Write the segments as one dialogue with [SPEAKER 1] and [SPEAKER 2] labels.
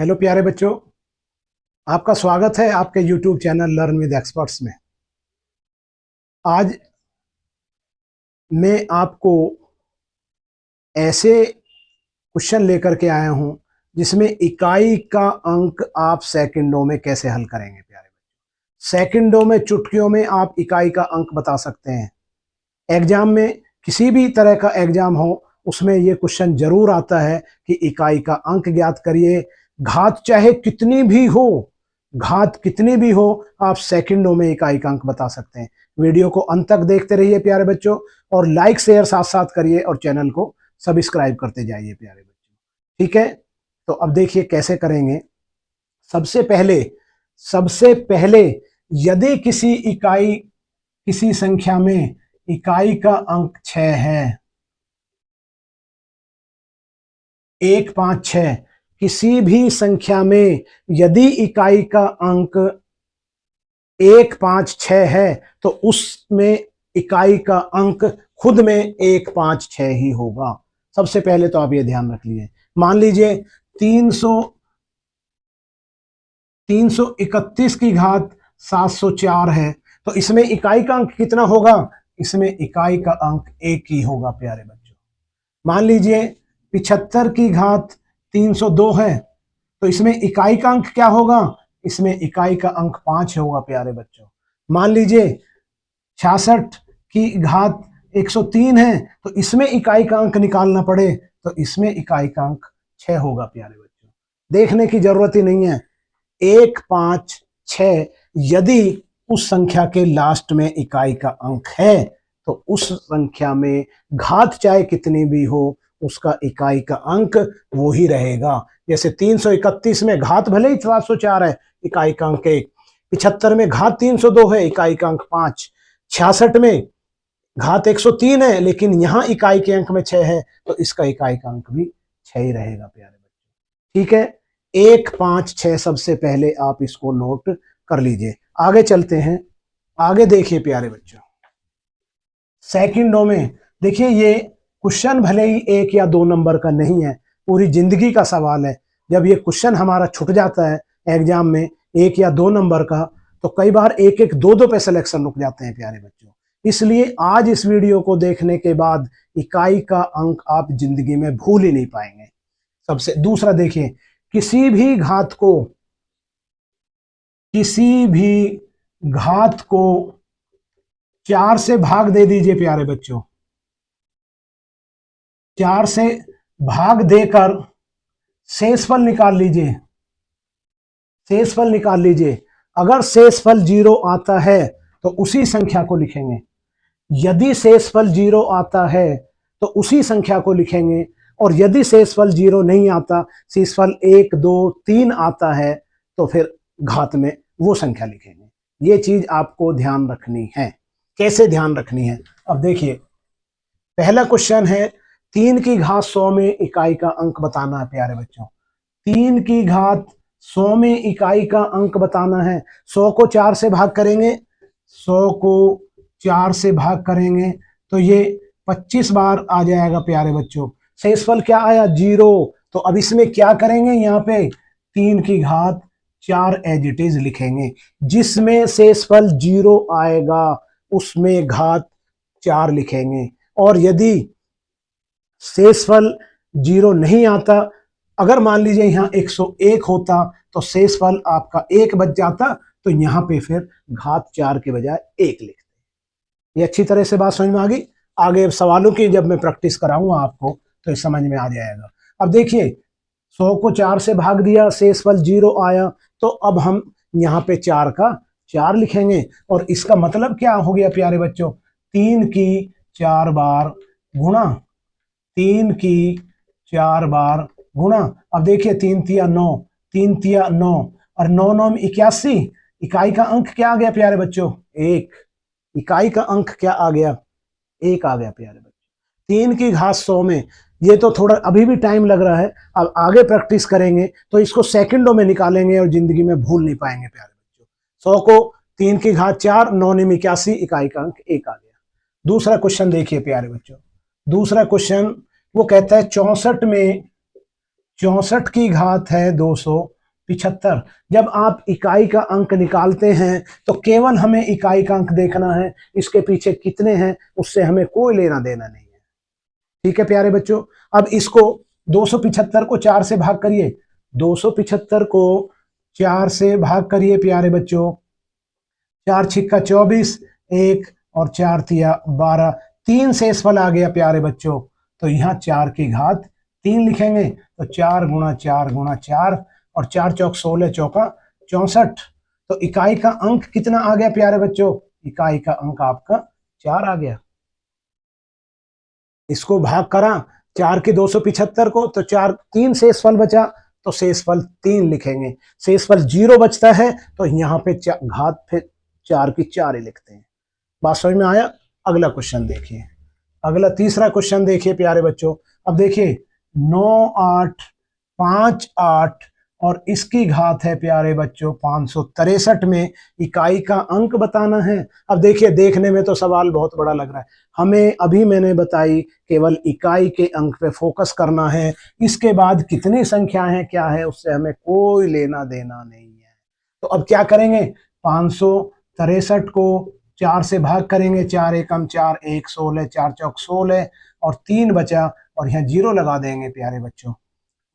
[SPEAKER 1] Hello प्यारे बच्चों, आपका स्वागत है आपके YouTube channel learn with experts में। आज मैं आपको ऐसे क्वेश्चन लेकर के आया हूं जिसमें इकाई का अंक आप सेकंडों में कैसे हल करेंगे। प्यारे बच्चों, सेकंडों में, चुटकियों में आप इकाई का अंक बता सकते हैं। एग्जाम में, किसी भी तरह का एग्जाम हो, उसमें ये क्वेश्चन जरूर आता है कि इकाई का अंक ज्ञात करिए। घात चाहे कितनी भी हो, घात कितनी भी हो, आप सेकंडों में इकाई का अंक बता सकते हैं। वीडियो को अंत तक देखते रहिए प्यारे बच्चों, और लाइक शेयर साथ साथ करिए और चैनल को सब्सक्राइब करते जाइए प्यारे बच्चों। ठीक है, तो अब देखिए कैसे करेंगे। सबसे पहले यदि किसी संख्या में इकाई का अंक 6 है, 1, 5, 6, किसी भी संख्या में यदि इकाई का अंक 1, 5, 6 है तो उसमें इकाई का अंक खुद में 1, 5, 6 ही होगा। सबसे पहले तो आप ये ध्यान रख लीजिए। मान लीजिए 331 की घात 704 है, तो इसमें इकाई का अंक कितना होगा? इसमें इकाई का अंक 1 ही होगा प्यारे बच्चों। मान लीजिए 75 की घात 302 है, तो इसमें इकाई का अंक क्या होगा? इसमें इकाई का अंक 5 होगा प्यारे बच्चों। मान लीजिए 66 की घात 103 है, तो इसमें इकाई का अंक निकालना पड़े तो इसमें इकाई का अंक 6 होगा प्यारे बच्चों। देखने की जरूरत ही नहीं है। 1, 5, 6 यदि उस संख्या के लास्ट में इकाई का अंक है तो उस संख्या में घात चाहे कितनी भी हो, उसका इकाई का अंक वो ही रहेगा। जैसे 331 में घात भले ही 704 है, इकाई का अंक 1। 75 में घात 302 है, इकाई का अंक 5। 66 में घात 103 है, लेकिन यहां इकाई के अंक में 6 है, तो इसका इकाई का अंक भी 6 ही रहेगा प्यारे बच्चों। ठीक है, 1, 5, 6 सबसे पहले आप इसको नोट कर लीजिए। आगे चलते हैं। आगे देखिए प्यारे बच्चों, सेकंडों में देखिए, ये क्वेश्चन भले ही 1 या 2 नंबर का नहीं है, पूरी जिंदगी का सवाल है। जब ये क्वेश्चन हमारा छूट जाता है एग्जाम में 1 या 2 नंबर का, तो कई बार 1, 1, 2, 2 पे सिलेक्शन रुक जाते हैं प्यारे बच्चों। इसलिए आज इस वीडियो को देखने के बाद इकाई का अंक आप जिंदगी में भूल ही नहीं पाएंगे। सबसे दूसरा देखिए, किसी भी घात को 4 से भाग दे दीजिए प्यारे बच्चों। 4 से भाग देकर शेषफल निकाल लीजिए। शेषफल निकाल लीजिए। अगर शेषफल 0 आता है तो उसी संख्या को लिखेंगे। यदि शेषफल 0 आता है तो उसी संख्या को लिखेंगे, और यदि शेषफल 0 नहीं आता, शेषफल 1, 2, 3 आता है, तो फिर घात में वो संख्या लिखेंगे। ये चीज आपको ध्यान रखनी है। कैसे ध्यान रखनी है? अब देखिए, पहला क्वेश्चन है 3 की घात 100 में इकाई का अंक बताना है प्यारे बच्चों। 3 की घात 100 में इकाई का अंक बताना है। 100 को 4 से भाग करेंगे, 100 को 4 से भाग करेंगे तो ये 25 बार आ जाएगा प्यारे बच्चों। शेषफल क्या आया? 0। तो अब इसमें क्या करेंगे? यहाँ पे 3 की घात 4 एज इट इज लिखेंगे। जिसमें शेषफल 0 आएगा उसमें घात 4 लिखेंगे, और यदि शेषफल 0 नहीं आता, अगर मान लीजिए यहाँ 101 होता तो शेषफल आपका 1 बच जाता, तो यहाँ पे फिर घात 4 के बजाय 1 लिखते। ये अच्छी तरह से बात समझ में आ गई। आगे सवालों की जब मैं प्रैक्टिस कराऊंगा आपको तो समझ में आ जाएगा। अब देखिए, 100 को 4 से भाग दिया, शेषफल 0 आया, तो अब हम यहाँ पे 4 का 4 लिखेंगे। और इसका मतलब क्या हो गया प्यारे बच्चों? 3 की 4 बार गुणा, 3 की 4 बार गुणा। अब देखिए 3 तिया 9, 3 तिया 9, और 9 9 में 81। इकाई का अंक क्या आ गया प्यारे बच्चों? 1। इकाई का अंक क्या आ गया? 1 आ गया प्यारे बच्चों। 3 की घात 100 में, ये तो थोड़ा अभी भी टाइम लग रहा है, अब आगे प्रैक्टिस करेंगे तो इसको सेकंडों में निकालेंगे और जिंदगी में भूल नहीं पाएंगे प्यारे बच्चों। 100 को 3 की घात 4, 9 9 में 81, इकाई का अंक 1 आ गया। दूसरा क्वेश्चन देखिए प्यारे बच्चों। दूसरा क्वेश्चन वो कहता है 64 64 की घात है 275। जब आप इकाई का अंक निकालते हैं तो केवल हमें इकाई का अंक देखना है, इसके पीछे कितने हैं उससे हमें कोई लेना देना नहीं है। ठीक है प्यारे बच्चों, अब इसको 275 को 4 से भाग करिए, 275 को 4 से भाग करिए प्यारे बच्चों। 4 छिक्का 24, 1 और 4 तिया 12, 3 शेषफल आ गया प्यारे बच्चों। तो यहाँ 4 की घात 3 लिखेंगे, तो 4 गुणा 4 गुणा 4 और 4 चौक 16 चौका 64। तो इकाई का अंक कितना आ गया प्यारे बच्चों? इकाई का अंक आपका 4 आ गया। इसको भाग करा 4 के 275 को, तो 4 3 शेषफल बचा, तो शेषफल 3 लिखेंगे। शेषफल 0 बचता है तो यहाँ पे घात फिर 4 की 4 ही लिखते हैं। बात समझ में आया? अगला क्वेश्चन देखिए, अगला तीसरा क्वेश्चन देखिए प्यारे बच्चों। अब देखिए 9 8 5 8 और इसकी घात है प्यारे बच्चों 563 में इकाई का अंक बताना है। अब देखिए देखने में तो सवाल बहुत बड़ा लग रहा है, हमें अभी मैंने बताई केवल इकाई के अंक पे फोकस करना है, इसके बाद कितनी संख्या है क्या है उससे हमें कोई लेना देना नहीं है। तो अब क्या करेंगे, 563 को 4 से भाग करेंगे, 4 एकम 4, 1 16, 4 चौक 16 और 3 बचा और यहाँ 0 लगा देंगे प्यारे बच्चों।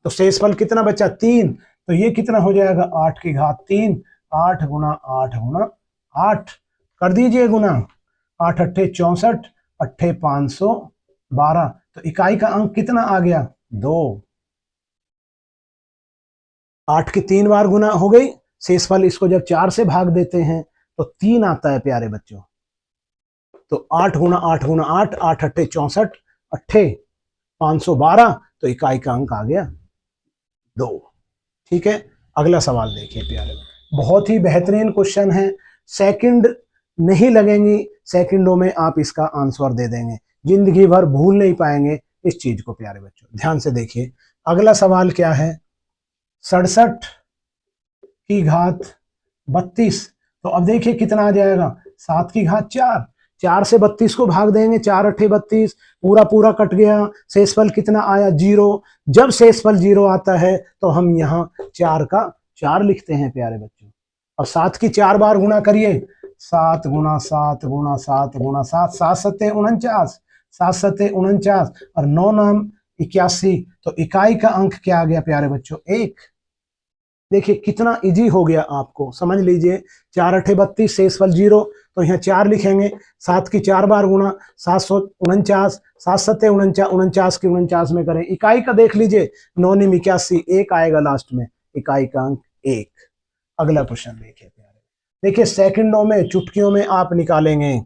[SPEAKER 1] तो शेषफल कितना बचा? 3। तो ये कितना हो जाएगा? 8 की घात 3, 8 गुणा 8 गुणा 8 कर दीजिए गुना, 8 अट्ठे 64, अट्ठे 512। तो इकाई का अंक कितना आ गया? 2। 8 की 3 बार गुना हो गई, शेषफल इसको जब 4 से भाग देते हैं तो 3 आता है प्यारे बच्चों। तो 8 गुणा 8 गुणा 8, 8 अट्ठे 64, अट्ठे 512, तो इकाई का अंक आ गया 2। ठीक है, अगला सवाल देखिए प्यारे, बहुत ही बेहतरीन क्वेश्चन है, सेकंड नहीं लगेंगी, सेकंडों में आप इसका आंसर दे देंगे, जिंदगी भर भूल नहीं पाएंगे इस चीज को प्यारे बच्चों। ध्यान से देखिए अगला सवाल क्या है, 67 की घात 32। तो अब देखिए कितना आ जाएगा, 7 की घात 4, 4 से 32 को भाग देंगे, 4 अट्ठे 32, पूरा पूरा कट गया, शेषफल कितना आया? 0। जब शेषफल 0 आता है तो हम यहाँ 4 का 4 लिखते हैं प्यारे बच्चों। और 7 की 4 बार गुणा करिए, 7 गुणा 7 गुणा 7 गुणा 7, 7 सत्ते 49, 7 सत्ते 49 और 9 नाम 81। तो इकाई का अंक क्या आ गया प्यारे बच्चों? 1। देखिए कितना इजी हो गया, आपको समझ लीजिए। 4 अट्ठे 32, शेषफल 0, तो यहाँ 4 लिखेंगे, 7 की 4 बार गुणा, 749, 7 सत्ते 49, 49 की 49 में करें, इकाई का देख लीजिए 9 निम 81, 1 आएगा लास्ट में, इकाई का अंक 1। अगला क्वेश्चन देखिए प्यारे, देखिए सेकंडों में चुटकियों में आप निकालेंगे।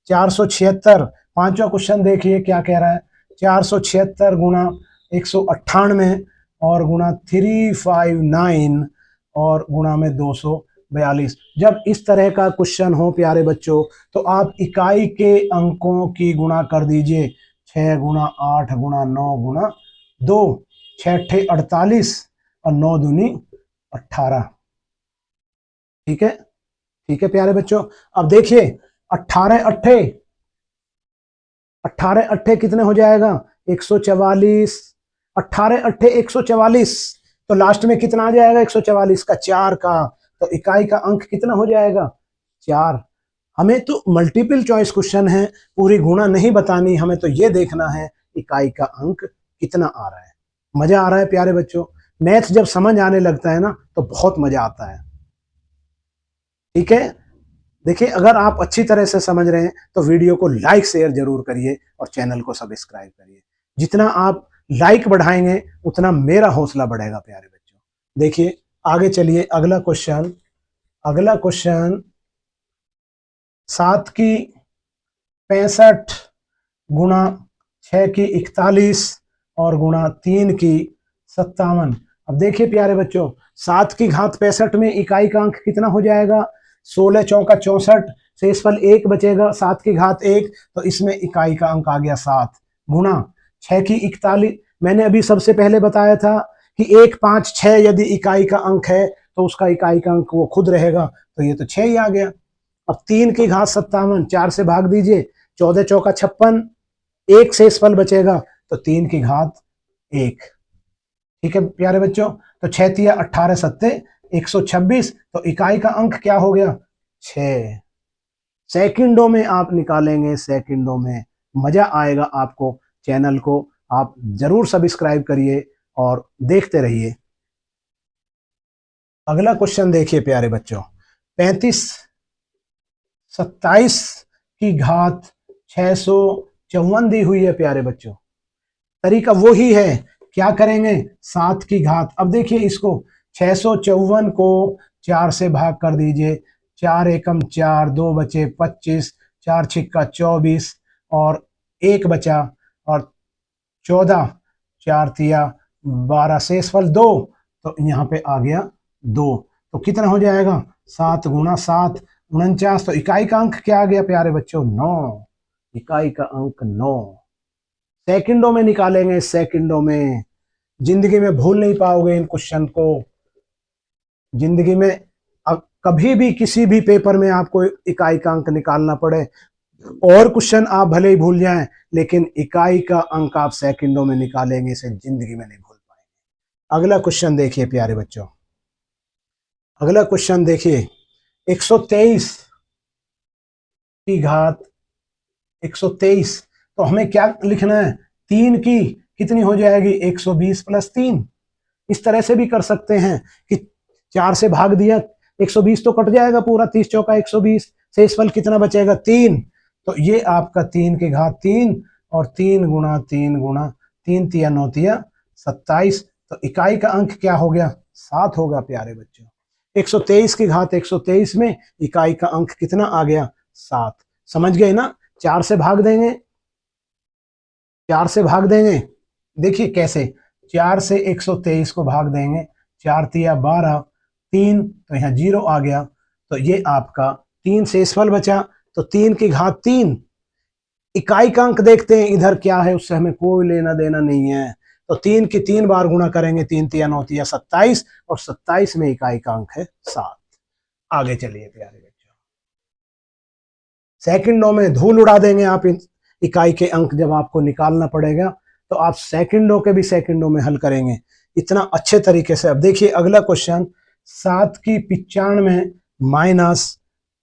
[SPEAKER 1] 476, पांचवा क्वेश्चन देखिए क्या कह रहा है, 476 गुणा 198 और गुणा 359 और गुणा में 242। जब इस तरह का क्वेश्चन हो प्यारे बच्चों तो आप इकाई के अंकों की गुणा कर दीजिए, 6 गुणा 8 गुणा 9 गुणा 2, 6 अट्ठे 48 और 9 दूनी 18। ठीक है, ठीक है प्यारे बच्चों। अब देखिए 18 अट्ठे कितने हो जाएगा? 144, 18 अट्ठे 144, तो लास्ट में कितना आ जाएगा? 144 का 4 का, तो इकाई का अंक कितना हो जाएगा? 4। हमें तो मल्टीपल चॉइस क्वेश्चन है, पूरी गुणा नहीं बतानी, हमें तो ये देखना है इकाई का अंक कितना आ रहा है। मजा आ रहा है प्यारे बच्चों? मैथ जब समझ आने लगता है ना तो बहुत मजा आता है। ठीक है, देखिए अगर आप अच्छी तरह से समझ रहे हैं तो वीडियो को लाइक शेयर जरूर करिए और चैनल को सब्सक्राइब करिए। जितना आप लाइक बढ़ाएंगे उतना मेरा हौसला बढ़ेगा प्यारे बच्चों। देखिए आगे चलिए, अगला क्वेश्चन, अगला क्वेश्चन 7 की 65 गुणा 6 की 41 और गुणा 3 की 57। अब देखिए प्यारे बच्चों 7 की घात 65 में इकाई का अंक कितना हो जाएगा? 16 चौका 64, शेषफल 1 बचेगा, 7 की घात 1, तो इसमें इकाई का अंक आ गया 7 गुणा 6 की 41। मैंने अभी सबसे पहले बताया था कि 1 5 6 यदि इकाई का अंक है तो उसका इकाई का अंक वो खुद रहेगा, तो ये तो 6 ही आ गया। अब 3 की घात 57, 4 से भाग दीजिए, 14 चौका 56, 1 शेषफल बचेगा, तो 3 की घात 1। ठीक है प्यारे बच्चों, तो 6 तिया 18 सत्ते 126, तो इकाई का अंक क्या हो गया 6। सेकंडों में आप निकालेंगे, सेकंडों में। मजा आएगा आपको। चैनल को आप जरूर सब्सक्राइब करिए और देखते रहिए। अगला क्वेश्चन देखिए प्यारे बच्चों, 35 27 की घात 654 दी हुई है प्यारे बच्चों। तरीका वही है, क्या करेंगे 7 की घात। अब देखिए इसको 654 को 4 से भाग कर दीजिए, 4 एकम 4, 2 बचे 25, 4 छिक्का 24 और 1 बचा और 14, 4 तिया 12, शेषफल 2, तो यहाँ पे आ गया 2। तो कितना हो जाएगा 7 गुणा 7 49। तो इकाई का अंक क्या आ गया प्यारे बच्चों 9। इकाई का अंक 9। सेकंडों में निकालेंगे, सेकंडों में। जिंदगी में भूल नहीं पाओगे इन क्वेश्चन को। जिंदगी में अब कभी भी किसी भी पेपर में आपको इकाई का अंक निकालना पड़े और क्वेश्चन आप भले ही भूल जाएं, लेकिन इकाई का अंक आप सेकंडों में निकालेंगे, इसे जिंदगी में नहीं भूल पाएंगे। अगला क्वेश्चन देखिए प्यारे बच्चों, अगला क्वेश्चन देखिए 123 की घात 123। तो हमें क्या लिखना है, 3 की कितनी हो जाएगी 120 प्लस 3। इस तरह से भी कर सकते हैं कि 4 से भाग दिया, 120 तो कट जाएगा पूरा, 30 चौका 120, शेषफल कितना बचेगा 3। तो ये आपका 3 की घात 3 और 3 गुणा 3 गुणा 3 तिया 9 तिया 27। तो इकाई का अंक क्या हो गया 7 होगा प्यारे बच्चों। 123 की घात 123 में इकाई का अंक कितना आ गया 7। समझ गए ना। 4 से भाग देंगे, 4 से भाग देंगे, देखिए कैसे, 4 से 123 को भाग देंगे, 4 तिया 12, 3 तो यहाँ 0 आ गया। तो ये आपका 3 शेषफल बचा, तो 3 की घात 3। इकाई का अंक देखते हैं इधर क्या है, उससे हमें कोई लेना देना नहीं है। तो 3 की 3 बार गुणा करेंगे, 3 तिया 9 तिया 27 और 27 में इकाई का अंक है 7। आगे चलिए प्यारे बच्चों, सेकंडों में धूल उड़ा देंगे आप। इकाई के अंक जब आपको निकालना पड़ेगा तो आप सेकंडों के भी सेकंडों में हल करेंगे इतना अच्छे तरीके से। अब देखिए अगला क्वेश्चन, 7 की 95 माइनस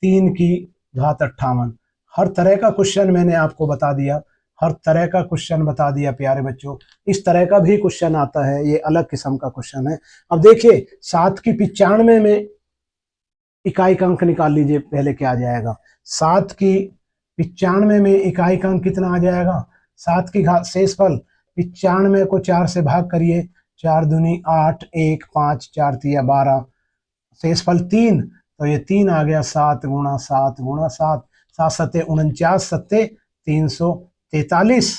[SPEAKER 1] 3 की घात 58। हर तरह का क्वेश्चन मैंने आपको बता दिया, हर तरह का क्वेश्चन बता दिया प्यारे बच्चों। इस तरह का भी क्वेश्चन आता है, ये अलग किस्म का क्वेश्चन है। अब देखिए 7 की 95 में इकाई का अंक निकाल लीजिए, पहले क्या आ जाएगा 7 की 95 में इकाई का अंक कितना आ जाएगा 7 की घात, शेषफल 95 को 4 से भाग करिए, 4 दूनी 8, 1 5, 4 तिया 12, शेषफल 3, तो ये 3 आ गया 7 गुणा 7 गुणा 7, 7 सत्ते 49 सत्ते 343।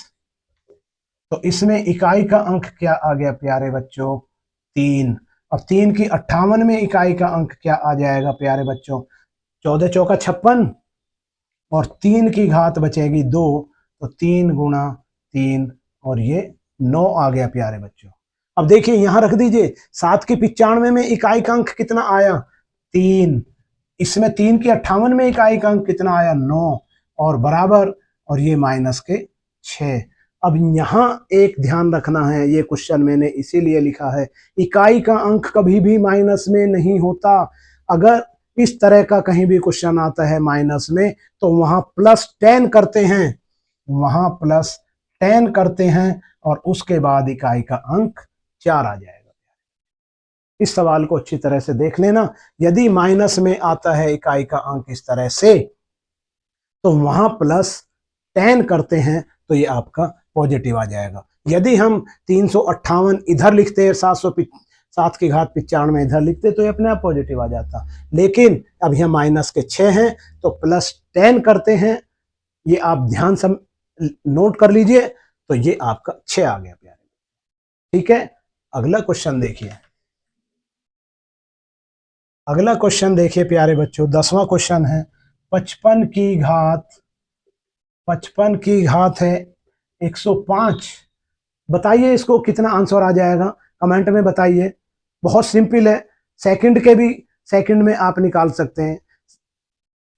[SPEAKER 1] तो इसमें इकाई का अंक क्या आ गया प्यारे बच्चों 3। अब 3 की 58 में इकाई का अंक क्या आ जाएगा प्यारे बच्चों 14 चौका 56 और 3 की घात बचेगी 2, तो 3 गुणा 3 और ये 9 आ गया प्यारे बच्चों। अब देखिए यहां रख दीजिए, 7 की 95 में इकाई का अंक कितना आया 3, इसमें 3 की 58 में इकाई का अंक कितना आया 9 और बराबर, और ये माइनस के 6। अब यहां एक ध्यान रखना है, ये क्वेश्चन मैंने इसीलिए लिखा है, इकाई का अंक कभी भी माइनस में नहीं होता। अगर इस तरह का कहीं भी क्वेश्चन आता है माइनस में, तो वहां +10 करते हैं, वहां +10 करते हैं और उसके बाद इकाई का अंक 4 आ जाएगा। इस सवाल को अच्छी तरह से देख लेना। यदि माइनस में आता है इकाई का अंक इस तरह से, तो वहां +10 करते हैं तो ये आपका पॉजिटिव आ जाएगा। यदि हम 358 इधर लिखते हैं, 7 की घात 95 इधर लिखते, तो ये अपने आप पॉजिटिव आ जाता। लेकिन अब यहाँ माइनस के 6 हैं तो +10 करते हैं, ये आप ध्यान से नोट कर लीजिए। तो ये आपका 6 आ गया प्यारे। ठीक है, अगला क्वेश्चन देखिए, अगला क्वेश्चन देखिए प्यारे बच्चों, 10वां क्वेश्चन है 55 की घात है 105। बताइए इसको कितना आंसर आ जाएगा, कमेंट में बताइए। बहुत सिंपल है, सेकंड के भी सेकंड में आप निकाल सकते हैं।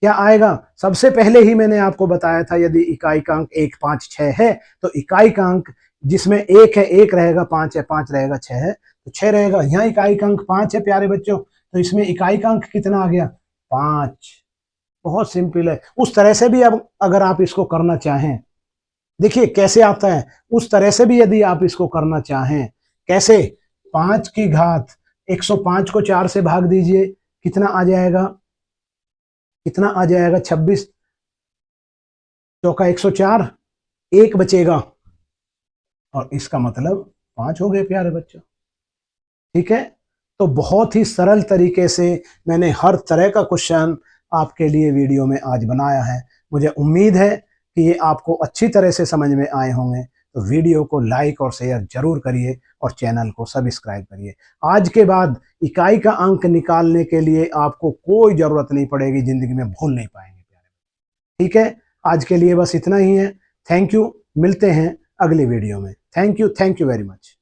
[SPEAKER 1] क्या आएगा, सबसे पहले ही मैंने आपको बताया था, यदि इकाई का अंक 1 5 6 है तो इकाई का अंक जिसमें 1 है 1 रहेगा, 5 है 5 रहेगा, 6 है तो 6 रहेगा। यहाँ इकाई का अंक 5 है प्यारे बच्चों, तो इसमें इकाई का अंक कितना आ गया? 5। बहुत सिंपल है। उस तरह से भी अब अगर आप इसको करना चाहें, देखिए कैसे आता है, उस तरह से भी यदि आप इसको करना चाहें, कैसे? 5 की घात 105 को 4 से भाग दीजिए, कितना आ जाएगा? कितना आ जाएगा? 26 चौका 104, 1 बचेगा और इसका मतलब 5 हो गए प्यारे बच्चों। ठीक है, तो बहुत ही सरल तरीके से मैंने हर तरह का क्वेश्चन आपके लिए वीडियो में आज बनाया है। मुझे उम्मीद है कि ये आपको अच्छी तरह से समझ में आए होंगे। तो वीडियो को लाइक और शेयर जरूर करिए और चैनल को सब्सक्राइब करिए। आज के बाद इकाई का अंक निकालने के लिए आपको कोई ज़रूरत नहीं पड़ेगी, ज़िंदगी में भूल नहीं पाएंगे प्यारे। ठीक है, आज के लिए बस इतना ही है। थैंक यू, मिलते हैं अगली वीडियो में। Thank you very much.